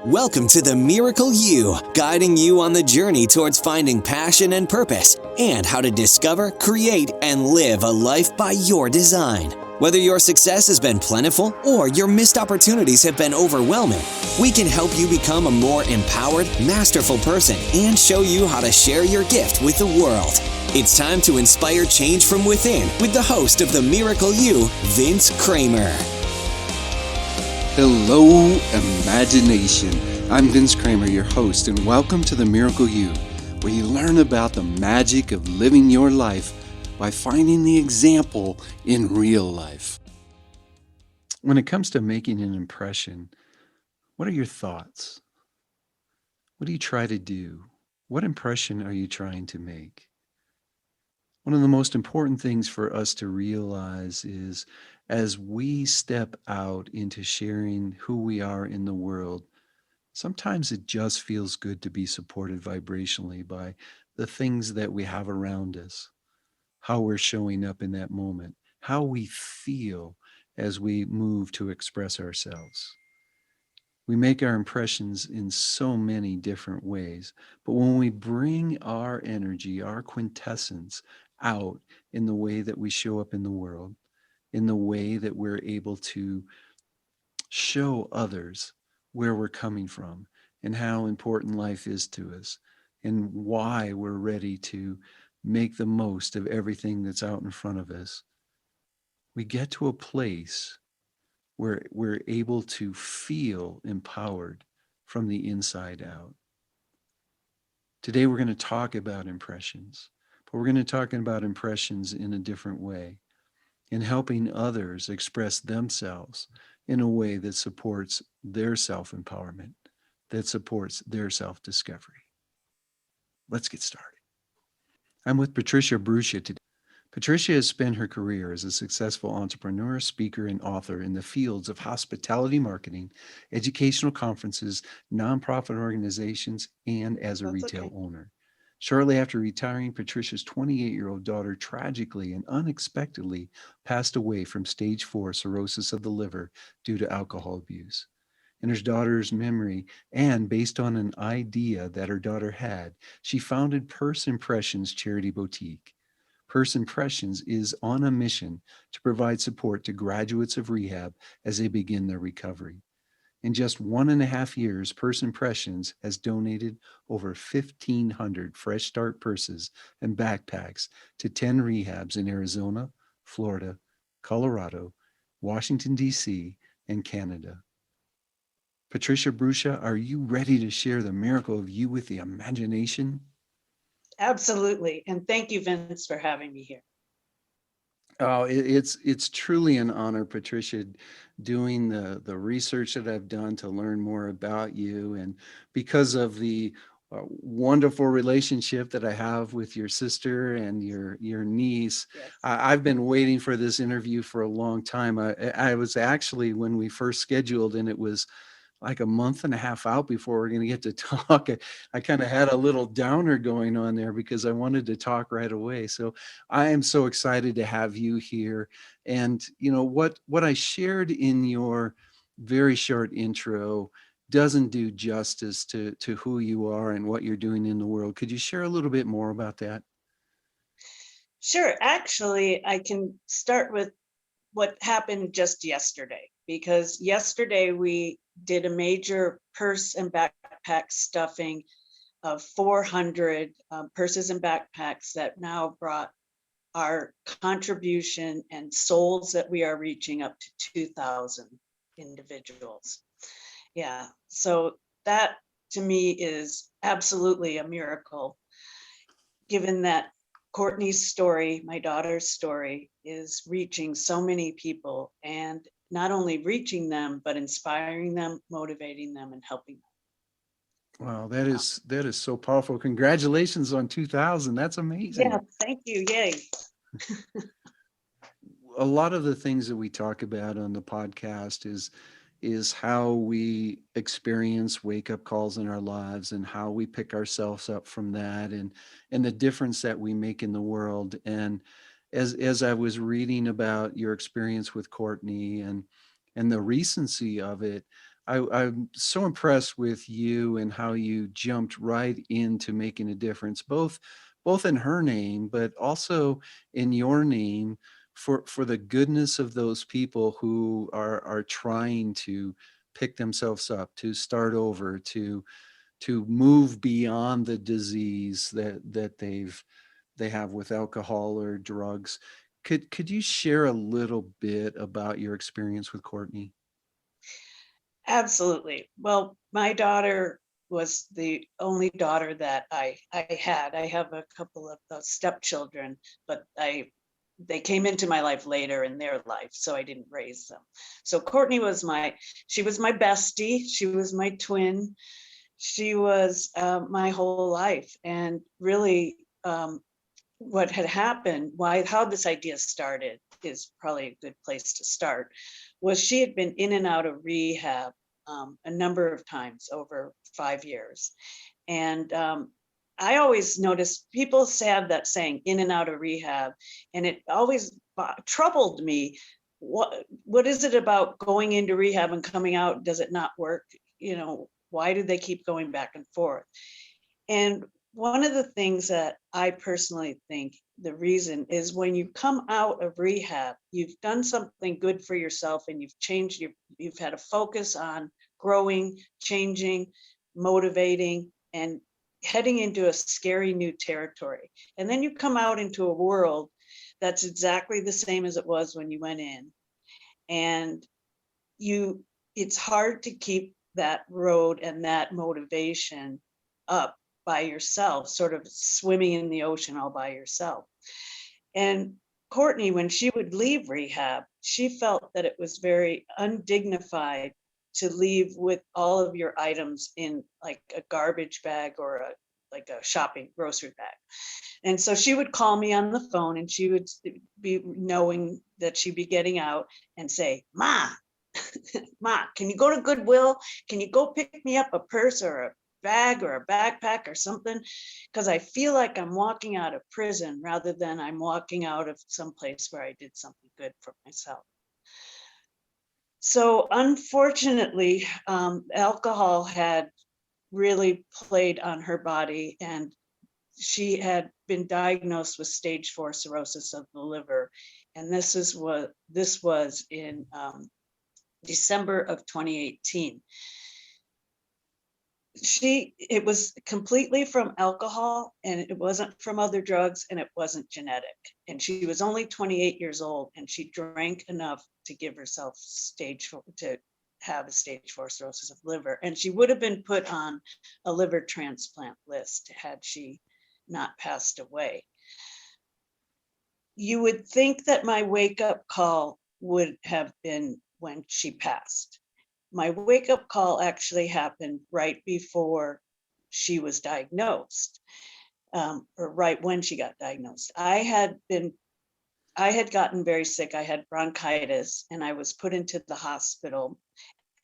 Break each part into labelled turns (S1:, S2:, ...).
S1: Welcome to the Miracle You, guiding you on the journey towards finding passion and purpose, and how to discover, create, and live a life by your design. Whether your success has been plentiful or your missed opportunities have been overwhelming, we can help you become a more empowered, masterful person and show you how to share your gift with the world. It's time to inspire change from within with the host of the Miracle You, Vince Kramer.
S2: Hello, imagination. I'm Vince Kramer, your host, and welcome to the Miracle You, where you learn about the magic of living your life by finding the example in real life. When it comes to making an impression, what are your thoughts? What do you try to do? What impression are you trying to make? One of the most important things for us to realize is as we step out into sharing who we are in the world, sometimes it just feels good to be supported vibrationally by the things that we have around us, how we're showing up in that moment, how we feel as we move to express ourselves. We make our impressions in so many different ways, but when we bring our energy, our quintessence out in the way that we show up in the world, in the way that we're able to show others where we're coming from and how important life is to us and why we're ready to make the most of everything that's out in front of us, we get to a place where we're able to feel empowered from the inside out. Today, we're going to talk about impressions, but we're going to talk about impressions in a different way, in helping others express themselves in a way that supports their self-empowerment, that supports their self-discovery. Let's get started. I'm with Patricia Brusha today. Patricia has spent her career as a successful entrepreneur, speaker, and author in the fields of hospitality marketing, educational conferences, nonprofit organizations, and as a retail owner. Shortly after retiring, Patricia's 28-year-old daughter tragically and unexpectedly passed away from stage 4 cirrhosis of the liver due to alcohol abuse. In her daughter's memory, and based on an idea that her daughter had, she founded Purse Impressions Charity Boutique. Purse Impressions is on a mission to provide support to graduates of rehab as they begin their recovery. In just 1.5 years, Purse Impressions has donated over 1,500 Fresh Start purses and backpacks to 10 rehabs in Arizona, Florida, Colorado, Washington, D.C., and Canada. Patricia Brusha, are you ready to share the miracle of you with the imagination?
S3: Absolutely. And thank you, Vince, for having me here.
S2: Oh, it's truly an honor, Patricia, doing the research that I've done to learn more about you, and because of the wonderful relationship that I have with your sister and your niece,
S3: Yes.
S2: I've been waiting for this interview for a long time. I was actually, when we first scheduled, and it was like a month and a half out before we're going to get to talk. I kind of had a little downer going on there because I wanted to talk right away. So I am so excited to have you here. And you know what I shared in your very short intro doesn't do justice to who you are and what you're doing in the world. Could you share a little bit more about that?
S3: Sure. Actually, I can start with what happened just yesterday, because yesterday we did a major purse and backpack stuffing of 400 purses and backpacks that now brought our contribution and souls that we are reaching up to 2,000 individuals. Yeah, so that to me is absolutely a miracle, given that Courtney's story, my daughter's story, is reaching so many people, and not only reaching them, but inspiring them, motivating them, and helping them.
S2: Wow, that is so powerful. Congratulations on 2000. That's amazing.
S3: Yeah, thank you. Yay.
S2: A lot of the things that we talk about on the podcast is how we experience wake up calls in our lives and how we pick ourselves up from that, and the difference that we make in the world. And as I was reading about your experience with Courtney and the recency of it, I'm so impressed with you and how you jumped right into making a difference, both in her name, but also in your name, for the goodness of those people who are trying to pick themselves up, to start over, to move beyond the disease that they have with alcohol or drugs. Could you share a little bit about your experience with Courtney?
S3: Absolutely. Well, my daughter was the only daughter that I had. I have a couple of stepchildren, but they came into my life later in their life, so I didn't raise them. So Courtney was she was my bestie. She was my twin. She was my whole life, and really, what had happened, how this idea started is probably a good place to start, was she had been in and out of rehab a number of times over 5 years. And I always noticed people have that saying, in and out of rehab, and it always troubled me. What is it about going into rehab and coming out? Does it not work? Why do they keep going back and forth? And one of the things that I personally think the reason is, when you come out of rehab, you've done something good for yourself and you've changed you've had a focus on growing, changing, motivating, and heading into a scary new territory. And then you come out into a world that's exactly the same as it was when you went in. And it's hard to keep that road and that motivation up by yourself, sort of swimming in the ocean all by yourself. And Courtney, when she would leave rehab, she felt that it was very undignified to leave with all of your items in like a garbage bag or like a shopping grocery bag. And so she would call me on the phone, and she would be knowing that she'd be getting out and say, "Ma, Ma, can you go to Goodwill? Can you go pick me up a purse or a bag or a backpack or something? Because I feel like I'm walking out of prison rather than I'm walking out of some place where I did something good for myself." So unfortunately, alcohol had really played on her body, and she had been diagnosed with stage 4 cirrhosis of the liver. And this was in December of 2018. It was completely from alcohol, and it wasn't from other drugs, and it wasn't genetic. And she was only 28 years old, and she drank enough to give herself to have a stage 4 cirrhosis of liver. And she would have been put on a liver transplant list had she not passed away. You would think that my wake-up call would have been when she passed. My wake-up call actually happened right before she was diagnosed, or right when she got diagnosed. I had gotten very sick. I had bronchitis, and I was put into the hospital,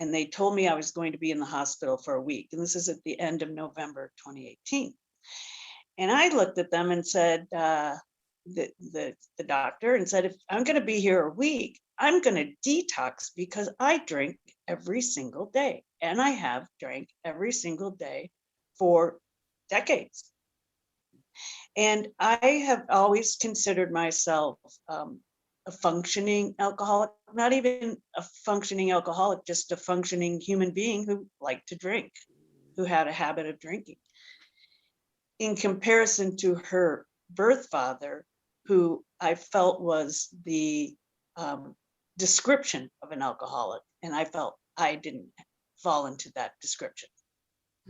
S3: and they told me I was going to be in the hospital for a week. And this is at the end of November 2018. And I looked at them and said, the doctor, and said, if I'm going to be here a week, I'm going to detox, because I drink every single day, and I have drank every single day for decades. And I have always considered myself a functioning alcoholic, not even a functioning alcoholic, just a functioning human being who liked to drink, who had a habit of drinking. In comparison to her birth father, who I felt was the description of an alcoholic, and I felt I didn't fall into that description.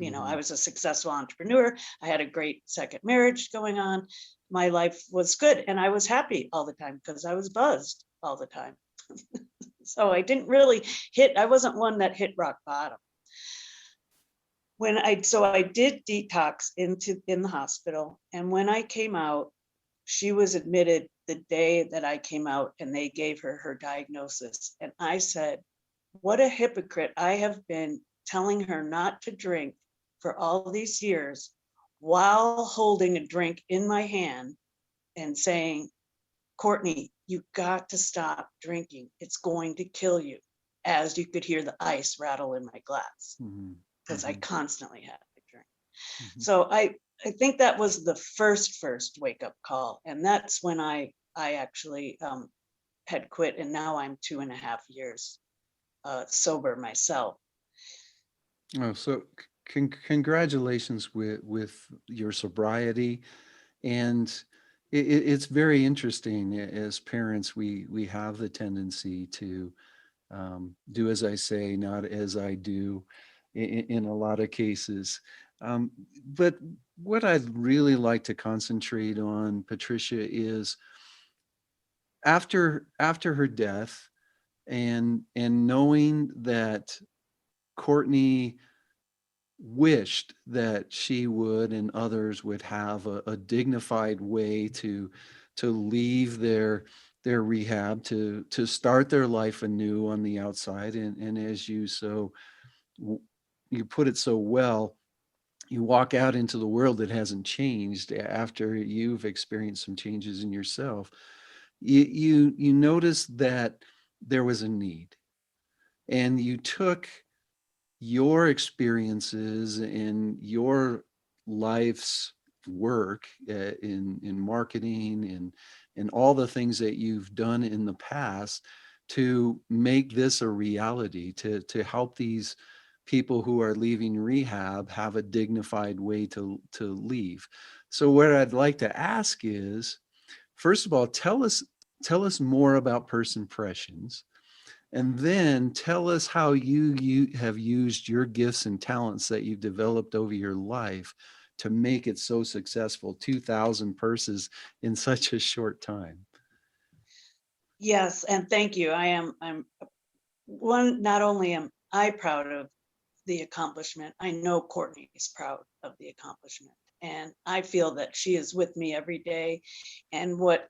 S3: I was a successful entrepreneur. I had a great second marriage going on. My life was good, and I was happy all the time because I was buzzed all the time. So I didn't really I wasn't one that hit rock bottom. So I did detox in the hospital, and when I came out, she was admitted the day that I came out, and they gave her diagnosis. And I said, what a hypocrite I have been, telling her not to drink for all these years while holding a drink in my hand and saying, Courtney, you got to stop drinking. It's going to kill you. as you could hear the ice rattle in my glass,
S2: Mm-hmm.
S3: because I
S2: Mm-hmm.
S3: constantly had to drink.
S2: Mm-hmm.
S3: So I think that was the first wake up call, and that's when I actually had quit, and now I'm 2.5 years sober myself.
S2: Oh, so congratulations with your sobriety, and it's very interesting. As parents, we have the tendency to do as I say, not as I do, in a lot of cases. Um, but what I'd really like to concentrate on, Patricia, is after her death, and knowing that Courtney wished that she would and others would have a dignified way to leave their rehab, to start their life anew on the outside, and as you put it so well, you walk out into the world that hasn't changed after you've experienced some changes in yourself. You notice that there was a need, and you took your experiences in your life's work, in marketing, and all the things that you've done in the past, to make this a reality, to help these people who are leaving rehab have a dignified way to leave. So what I'd like to ask is, first of all, tell us more about First Impressions, and then tell us how you have used your gifts and talents that you've developed over your life to make it so successful, 2,000 purses in such a short time.
S3: Yes, and thank you. I'm one, not only am I proud of the accomplishment, I know Courtney is proud of the accomplishment. And I feel that she is with me every day. And what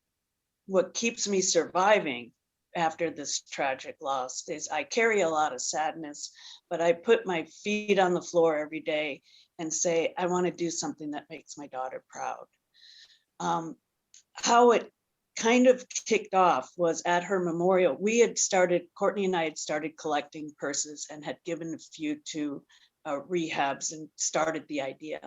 S3: keeps me surviving after this tragic loss is I carry a lot of sadness, but I put my feet on the floor every day and say, I want to do something that makes my daughter proud. How it kind of kicked off was at her memorial. Courtney and I had started collecting purses and had given a few to rehabs and started the idea.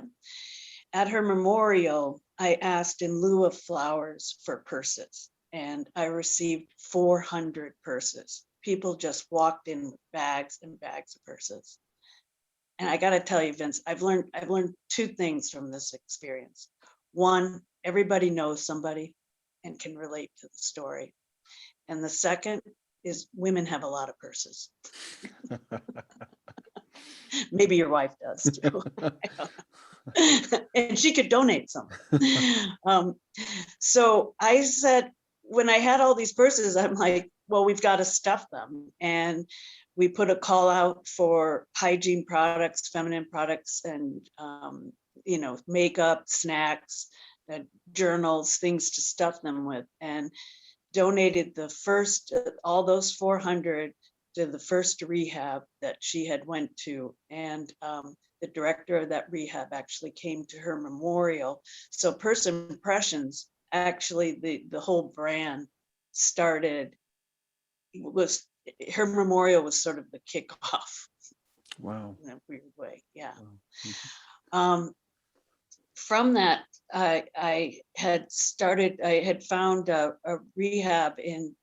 S3: At her memorial, I asked in lieu of flowers for purses, and I received 400 purses. People just walked in with bags and bags of purses. And I got to tell you, Vince, I've learned two things from this experience. One, everybody knows somebody and can relate to the story. And the second is women have a lot of purses. Maybe your wife does too. And she could donate some. So I said, when I had all these purses, I'm like, well, we've got to stuff them. And we put a call out for hygiene products, feminine products, and makeup, snacks, journals, things to stuff them with, and donated the first, all those 400 to the first rehab that she had went to. And the director of that rehab actually came to her memorial. So First Impressions, actually the whole brand started, her memorial was sort of the kickoff.
S2: Wow.
S3: In a weird way. Yeah.
S2: Wow.
S3: From that, I had found a rehab in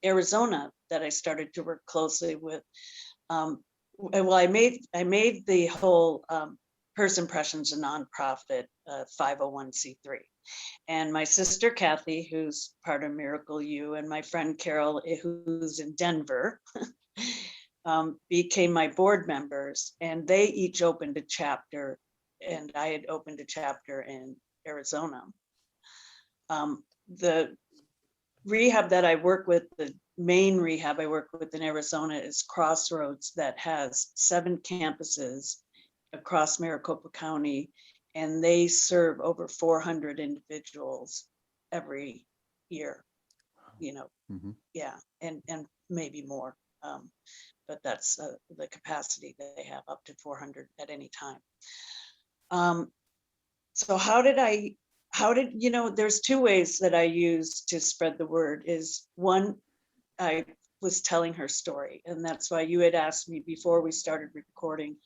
S3: Arizona that I started to work closely with. Well, I made the whole First Impressions a nonprofit 501c3. And my sister Kathy, who's part of Miracle U, and my friend Carol, who's in Denver, became my board members, and they each opened a chapter, and I had opened a chapter in Arizona. The rehab that I work with, the main rehab I work with in Arizona, is Crossroads, that has 7 campuses across Maricopa County, and they serve over 400 individuals every year,
S2: Mm-hmm.
S3: yeah, and maybe more. But that's the capacity that they have, up to 400 at any time. So there's 2 ways that I use to spread the word. Is one, I was telling her story. And that's why you had asked me before we started recording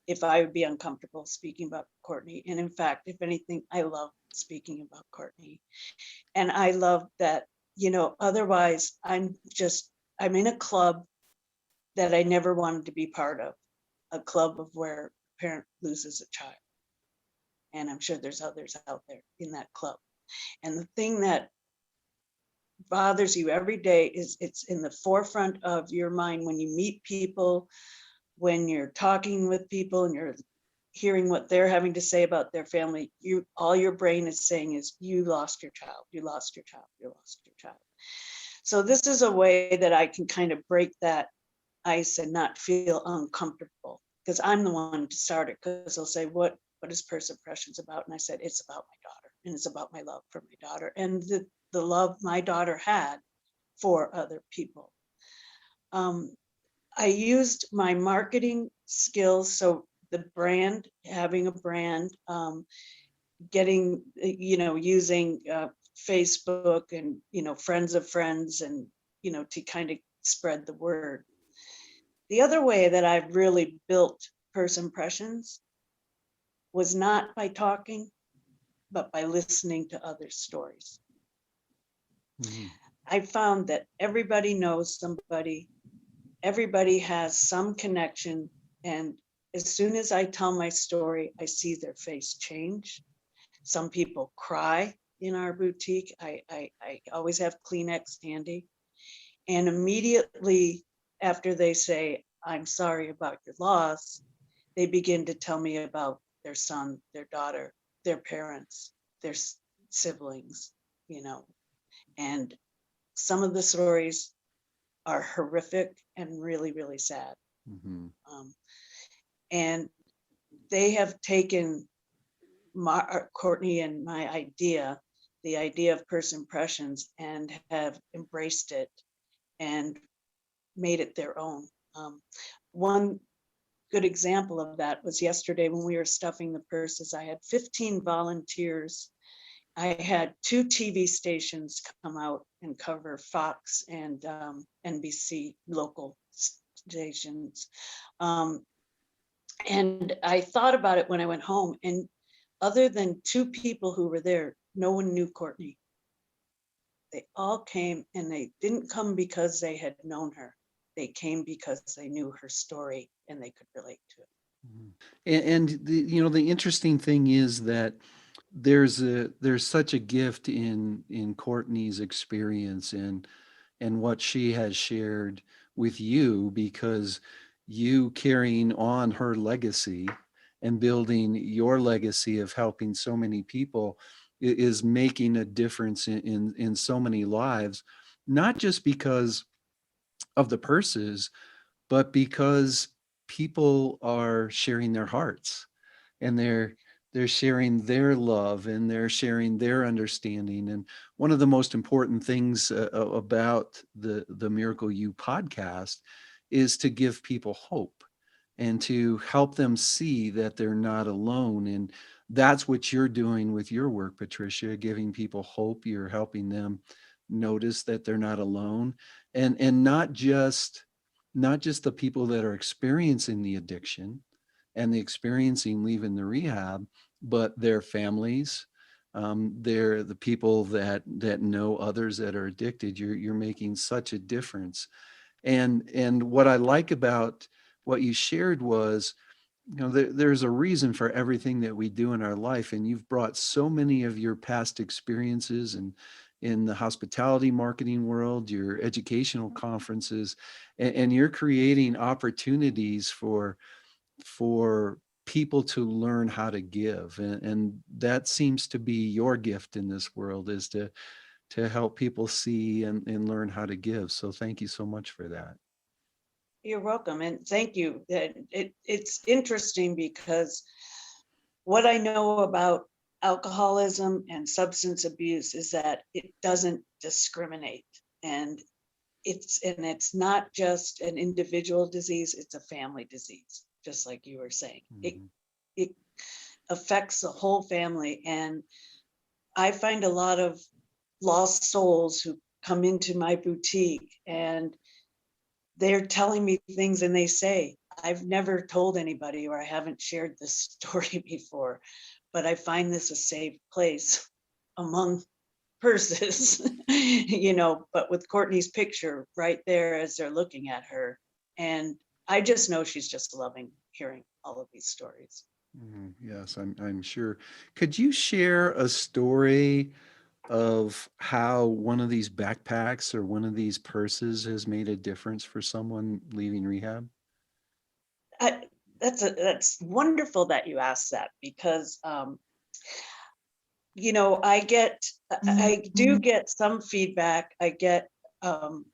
S3: if I would be uncomfortable speaking about Courtney. And in fact, if anything, I love speaking about Courtney. And I love that, otherwise I'm in a club that I never wanted to be part of, a club of where a parent loses a child. And I'm sure there's others out there in that club. And the thing that bothers you every day is it's in the forefront of your mind when you meet people, when you're talking with people and you're hearing what they're having to say about their family. All your brain is saying is, you lost your child, you lost your child, you lost your child. So this is a way that I can kind of break that ice and not feel uncomfortable, because I'm the one to start it, because they'll say, what is First Impressions about? And I said, it's about my daughter, and it's about my love for my daughter and the love my daughter had for other people. I used my marketing skills, so the brand, having a brand, getting, using Facebook and, friends of friends, and, to kind of spread the word. The other way that I've really built First Impressions was not by talking, but by listening to other stories. Mm-hmm. I found that everybody knows somebody, everybody has some connection, and as soon as I tell my story, I see their face change. Some people cry in our boutique. I always have Kleenex handy. And immediately after they say, I'm sorry about your loss, they begin to tell me about their son, their daughter, their parents, their siblings, and some of the stories are horrific and really, really sad. Mm-hmm. And they have taken Courtney and my idea, the idea of First Impressions, and have embraced it and made it their own. One good example of that was yesterday when we were stuffing the purses. I had 15 volunteers. I had 2 TV stations come out and cover Fox and NBC local stations. And I thought about it when I went home, and other than 2 people who were there, no one knew Courtney. They all came, and they didn't come because they had known her. They came because they knew her story and they could relate to it.
S2: And the interesting thing is that there's such a gift in Courtney's experience and what she has shared with you, because you carrying on her legacy and building your legacy of helping so many people is making a difference in so many lives, not just because of the purses, but because people are sharing their hearts, and they're sharing their love, and they're sharing their understanding. And one of the most important things about the Miracle You podcast is to give people hope and to help them see that they're not alone. And that's what you're doing with your work, Patricia, giving people hope. You're helping them notice that they're not alone, and not just the people that are experiencing the addiction and the experiencing leaving the rehab, but their families, they're the people that know others that are addicted. You're making such a difference. And what I like about what you shared was, there's a reason for everything that we do in our life, and you've brought so many of your past experiences and in the hospitality marketing world, your educational conferences, and you're creating opportunities for people to learn how to give. And that seems to be your gift in this world, is to help people see and learn how to give. So thank you so much for that.
S3: You're welcome. And thank you. It's interesting because what I know about alcoholism and substance abuse is that it doesn't discriminate. And it's not just an individual disease, it's a family disease, just like you were saying. Mm-hmm. It affects the whole family. And I find a lot of lost souls who come into my boutique, and they're telling me things and they say, I've never told anybody or I haven't shared this story before, but I find this a safe place among purses, but with Courtney's picture right there as they're looking at her. And I just know she's just loving hearing all of these stories.
S2: Yes, I'm sure. Could you share a story of how one of these backpacks or one of these purses has made a difference for someone leaving rehab?
S3: I, that's wonderful that you asked that because I do get some feedback. I get um,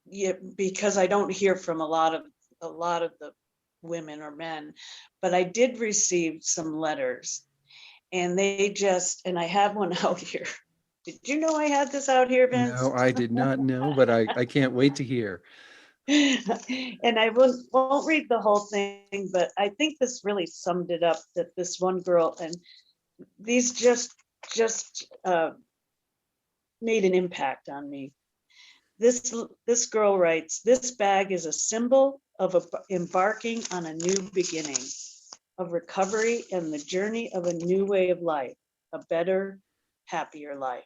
S3: yeah, because I don't hear from a lot of the women or men, but I did receive some letters, and and I have one out here. Did you know I had this out here, Vince?
S2: No, I did not know, but I can't wait to hear.
S3: And I won't read the whole thing, but I think this really summed it up. That this one girl, and these just made an impact on me. This girl writes, "This bag is a symbol of embarking on a new beginning, of recovery and the journey of a new way of life, a better, happier life.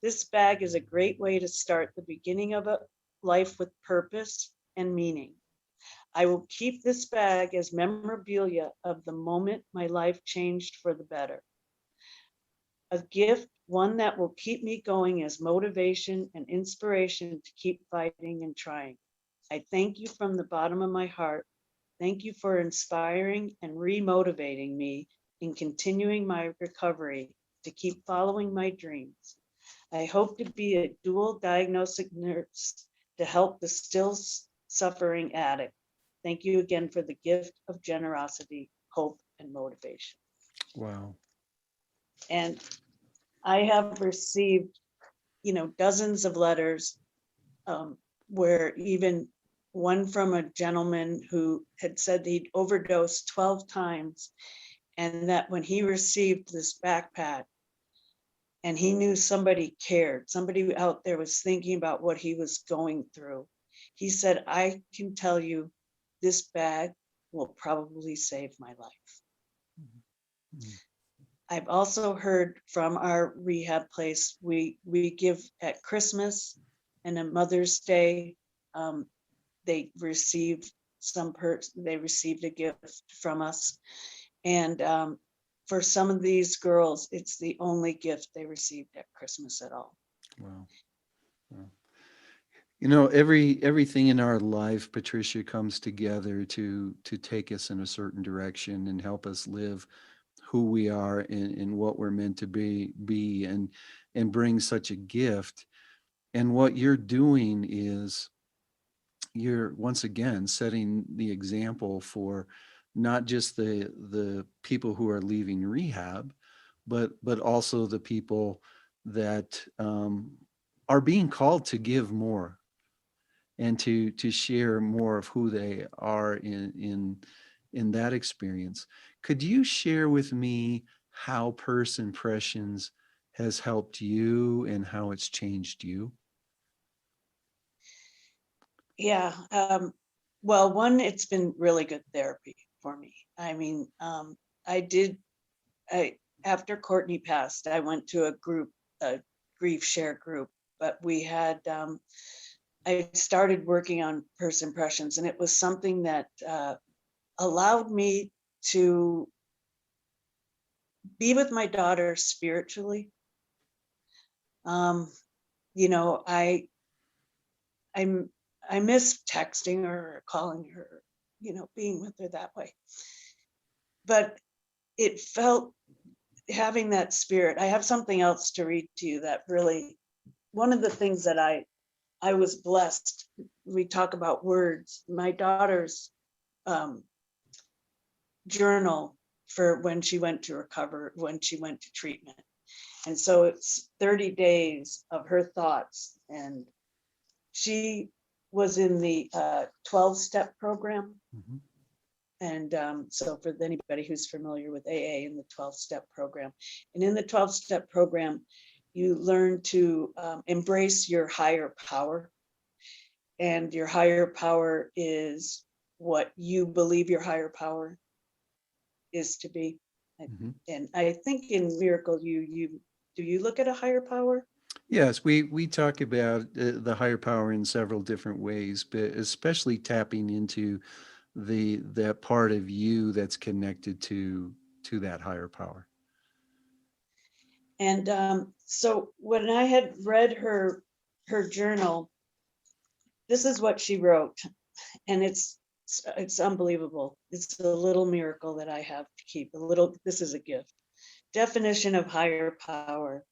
S3: This bag is a great way to start the beginning of a life with purpose and meaning. I will keep this bag as memorabilia of the moment my life changed for the better. A gift, one that will keep me going as motivation and inspiration to keep fighting and trying. I thank you from the bottom of my heart. Thank you for inspiring and remotivating me in continuing my recovery to keep following my dreams. I hope to be a dual diagnostic nurse to help the still suffering addict. Thank you again for the gift of generosity, hope, and motivation."
S2: Wow.
S3: And I have received, dozens of letters where even one from a gentleman who had said he'd overdosed 12 times, and that when he received this backpack and he knew somebody cared, somebody out there was thinking about what he was going through, he said, "I can tell you this bag will probably save my life."
S2: Mm.
S3: I've also heard from our rehab place, we give at Christmas and on Mother's Day. They received they received a gift from us, and for some of these girls, it's the only gift they received at Christmas at all.
S2: Wow. Wow. Everything in our life, Patricia, comes together to take us in a certain direction and help us live who we are and what we're meant to be and bring such a gift. And what you're doing is you're once again setting the example for not just the people who are leaving rehab, but also the people that are being called to give more and to share more of who they are in that experience. Could you share with me how Purse Impressions has helped you and how it's changed you?
S3: Yeah. Well, one, it's been really good therapy for me. I mean, I did, I, after Courtney passed, I went to a grief share group, but I started working on First Impressions, and it was something that allowed me to be with my daughter spiritually. Um, you know, I'm I miss texting her or calling her, being with her that way. But it felt having that spirit. I have something else to read to you that really, one of the things that I was blessed. We talk about words. My daughter's um, journal for when she went to recover, when she went to treatment. And so it's 30 days of her thoughts. And she was in the 12-step program.
S2: Mhm.
S3: And so for anybody who's familiar with AA in the 12-step program, and in the 12-step program, you learn to embrace your higher power. and your higher power is what you believe your higher power is to be.
S2: Mm-hmm.
S3: And I think in Miracle you do you look at a higher power?
S2: Yes, we talk about the higher power in several different ways, but especially tapping into that part of you that's connected to that higher power.
S3: And so when I had read her journal, this is what she wrote, and it's unbelievable. It's a little miracle that I have to keep. A little. This is a gift. Definition of higher power: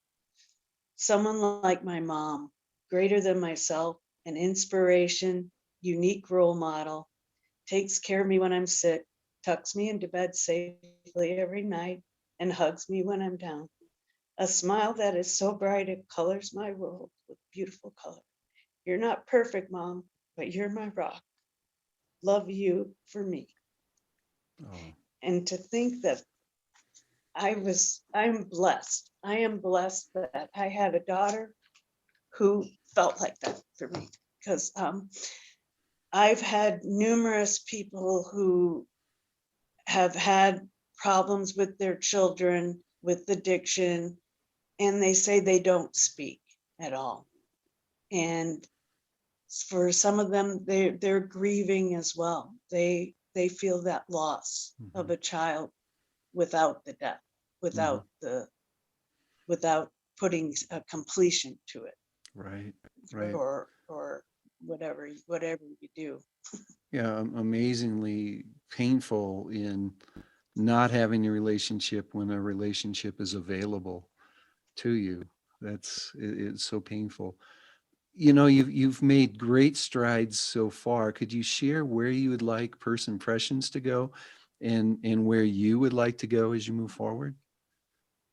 S3: someone like my mom, greater than myself, an inspiration, unique role model, takes care of me when I'm sick, tucks me into bed safely every night, and hugs me when I'm down. A smile that is so bright it colors my world with beautiful color. You're not perfect, Mom, but you're my rock. Love you for me.
S2: Oh,
S3: And to think that I'm blessed. I am blessed that I had a daughter who felt like that for me. Because I've had numerous people who have had problems with their children with addiction, and they say they don't speak at all. And for some of them, they're grieving as well. They feel that loss
S2: mm-hmm.
S3: of a child without the death,
S2: Mm-hmm.
S3: without the without putting a completion to it,
S2: Right, right.
S3: or whatever you do.
S2: Yeah, amazingly painful in not having a relationship when a relationship is available to you. It's so painful. You know, you've made great strides so far. Could you share where you would like First Impressions to go, and where you would like to go as you move forward?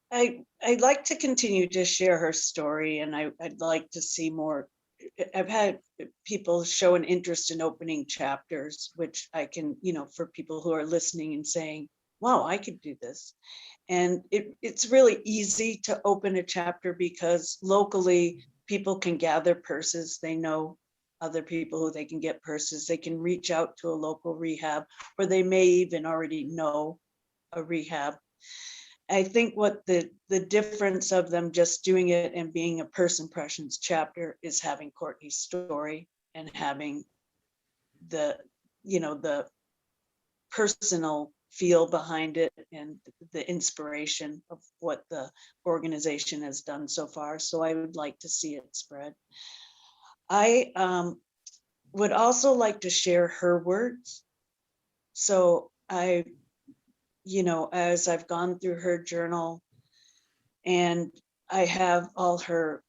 S3: I'd like to continue to share her story, and I'd like to see more. I've had people show an interest in opening chapters, which I can, for people who are listening and saying, wow, I could do this. And it's really easy to open a chapter because locally people can gather purses. They know other people who they can get purses. They can reach out to a local rehab, or they may even already know a rehab. I think what the difference of them just doing it and being a First Impressions chapter is having Courtney's story and having the, the personal feel behind it and the inspiration of what the organization has done so far. So I would like to see it spread. I would also like to share her words. So as I've gone through her journal, and I have all her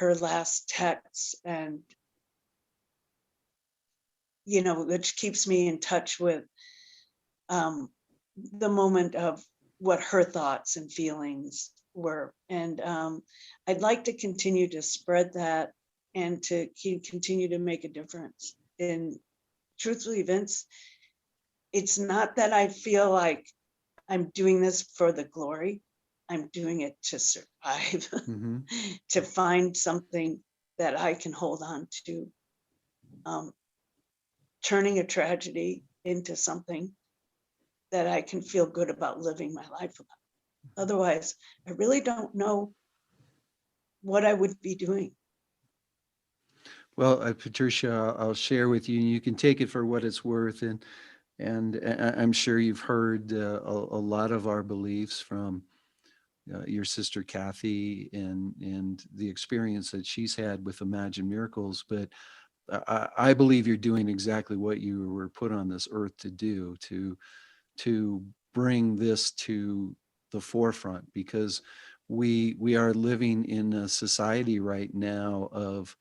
S3: last texts, and which keeps me in touch with the moment of what her thoughts and feelings were. And I'd like to continue to spread that and to continue to make a difference. And truthfully, Vince, it's not that I feel like I'm doing this for the glory. I'm doing it to survive,
S2: Mm-hmm.
S3: to find something that I can hold on to, um, turning a tragedy into something that I can feel good about living my life about. Otherwise, I really don't know what I would be doing.
S2: Well, Patricia, I'll share with you, and you can take it for what it's worth. And I'm sure you've heard a lot of our beliefs from your sister Kathy, and the experience that she's had with Imagine Miracles. But I believe you're doing exactly what you were put on this earth to do, to bring this to the forefront, because we are living in a society right now of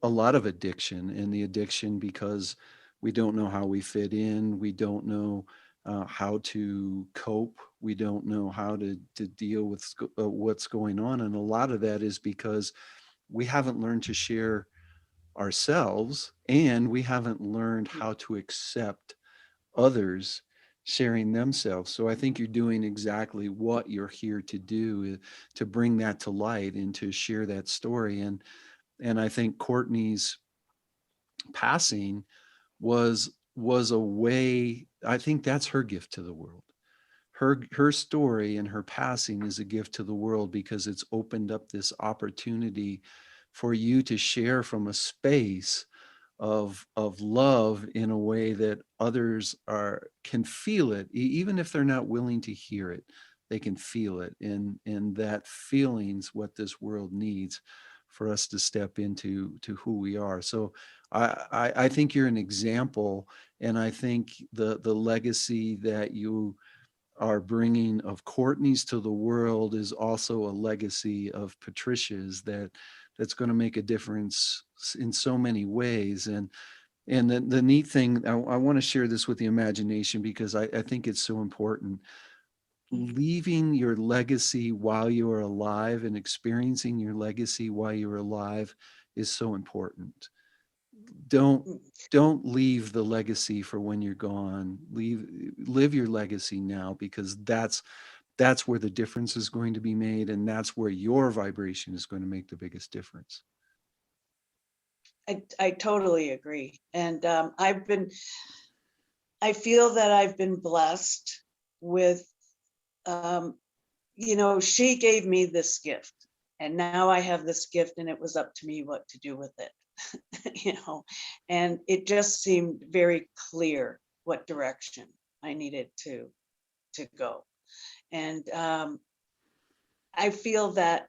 S2: a lot of addiction, and the addiction because we don't know how we fit in, we don't know how to cope, we don't know how to deal with what's going on, and a lot of that is because we haven't learned to share ourselves, and we haven't learned how to accept others sharing themselves. So I think you're doing exactly what you're here to do, to bring that to light and to share that story. And I think Courtney's passing was a way. I think that's her gift to the world. Her story and her passing is a gift to the world because it's opened up this opportunity for you to share from a space of love in a way that others are can feel it, even if they're not willing to hear it. They can feel it, and that feeling's what this world needs for us to step into to who we are. So I think you're an example, and I think the legacy that you are bringing of Courtney's to the world is also a legacy of Patricia's that's going to make a difference in so many ways. And the neat thing, I want to share this with the imagination because I think it's so important. Leaving your legacy while you are alive and experiencing your legacy while you're alive is so important. Don't don't leave the legacy for when you're gone. Live your legacy now, because that's where the difference is going to be made, and that's where your vibration is going to make the biggest difference.
S3: I totally agree. And I feel that I've been blessed with, um, she gave me this gift, and now I have this gift, and it was up to me what to do with it. And it just seemed very clear what direction I needed to go. And I feel that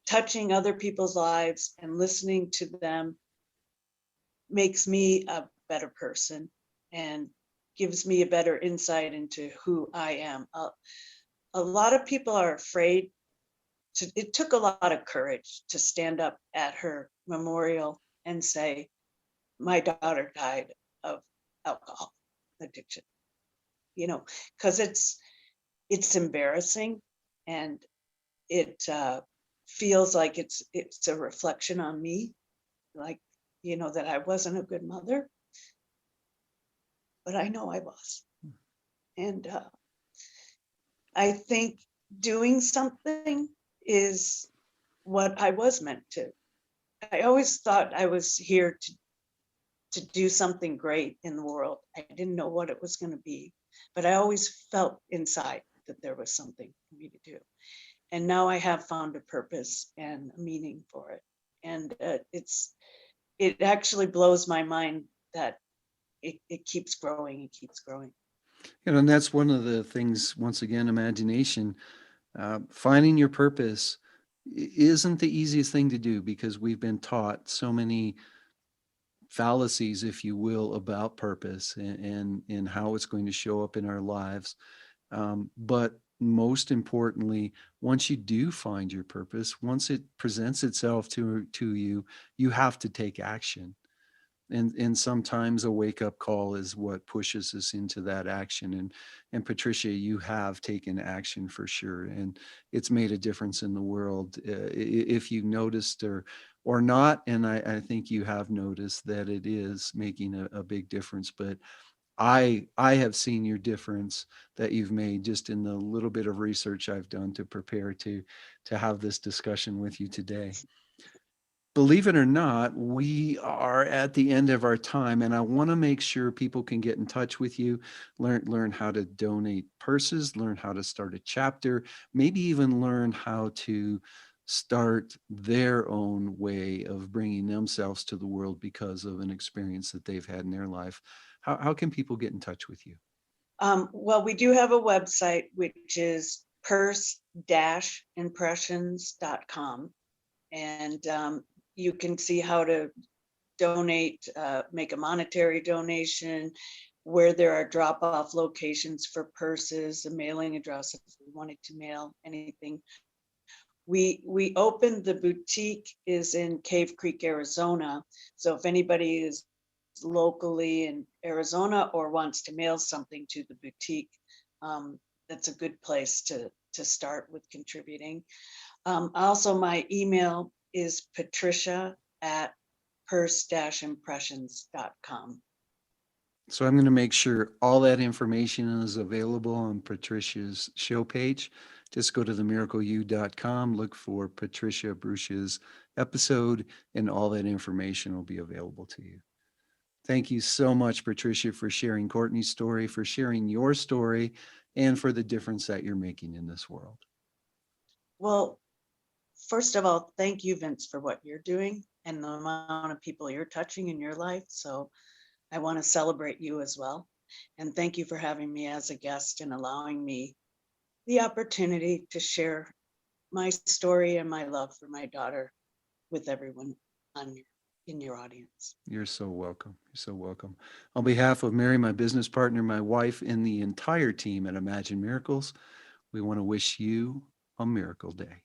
S3: touching other people's lives and listening to them makes me a better person and gives me a better insight into who I am. A lot of people are afraid it took a lot of courage to stand up at her memorial and say, my daughter died of alcohol addiction, because it's embarrassing, and it feels like it's a reflection on me, like, that I wasn't a good mother, but I know I was. And I think doing something is what I was meant to. I always thought I was here to do something great in the world. I didn't know what it was going to be, but I always felt inside that there was something for me to do. And now I have found a purpose and a meaning for it. And it actually blows my mind that it keeps growing and keeps growing.
S2: And that's one of the things, once again, imagination. Finding your purpose isn't the easiest thing to do, because we've been taught so many fallacies, if you will, about purpose and how it's going to show up in our lives. But most importantly, once you do find your purpose, once it presents itself to you, you have to take action. And sometimes a wake up call is what pushes us into that action. And Patricia, you have taken action for sure, and it's made a difference in the world. If you noticed or not, and I think you have noticed that it is making a big difference. But I have seen your difference that you've made just in the little bit of research I've done to prepare to have this discussion with you today. Believe it or not, we are at the end of our time, and I want to make sure people can get in touch with you, learn how to donate purses, learn how to start a chapter, maybe even learn how to start their own way of bringing themselves to the world because of an experience that they've had in their life. How can people get in touch with you?
S3: Well, we do have a website, which is purse-impressions.com. And you can see how to donate, make a monetary donation, where there are drop-off locations for purses, a mailing address if we wanted to mail anything. We opened, the boutique is in Cave Creek, Arizona. So if anybody is locally in Arizona or wants to mail something to the boutique, that's a good place to start with contributing. Also, my email is patricia@purse-impressions.com.
S2: So I'm going to make sure all that information is available on Patricia's show page. Just go to themiracleu.com, look for Patricia Brusha's episode, and all that information will be available to you. Thank you so much, Patricia, for sharing Courtney's story, for sharing your story, and for the difference that you're making in this world.
S3: Well, first of all, thank you, Vince, for what you're doing and the amount of people you're touching in your life. So I want to celebrate you as well. And thank you for having me as a guest and allowing me the opportunity to share my story and my love for my daughter with everyone in your audience.
S2: You're so welcome. You're so welcome. On behalf of Mary, my business partner, my wife, and the entire team at Imagine Miracles, we want to wish you a miracle day.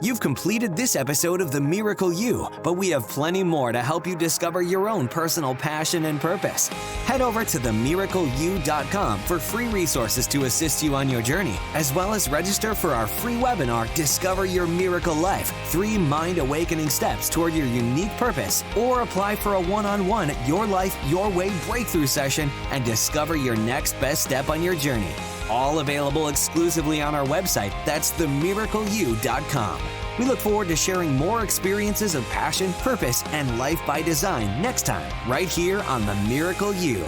S1: You've completed this episode of The Miracle You, but we have plenty more to help you discover your own personal passion and purpose. Head over to themiracleu.com for free resources to assist you on your journey, as well as register for our free webinar, Discover Your Miracle Life, 3 Mind Awakening Steps Toward Your Unique Purpose, or apply for a one-on-one Your Life, Your Way breakthrough session and discover your next best step on your journey. All available exclusively on our website. That's themiracleu.com. We look forward to sharing more experiences of passion, purpose, and life by design next time, right here on The Miracle You.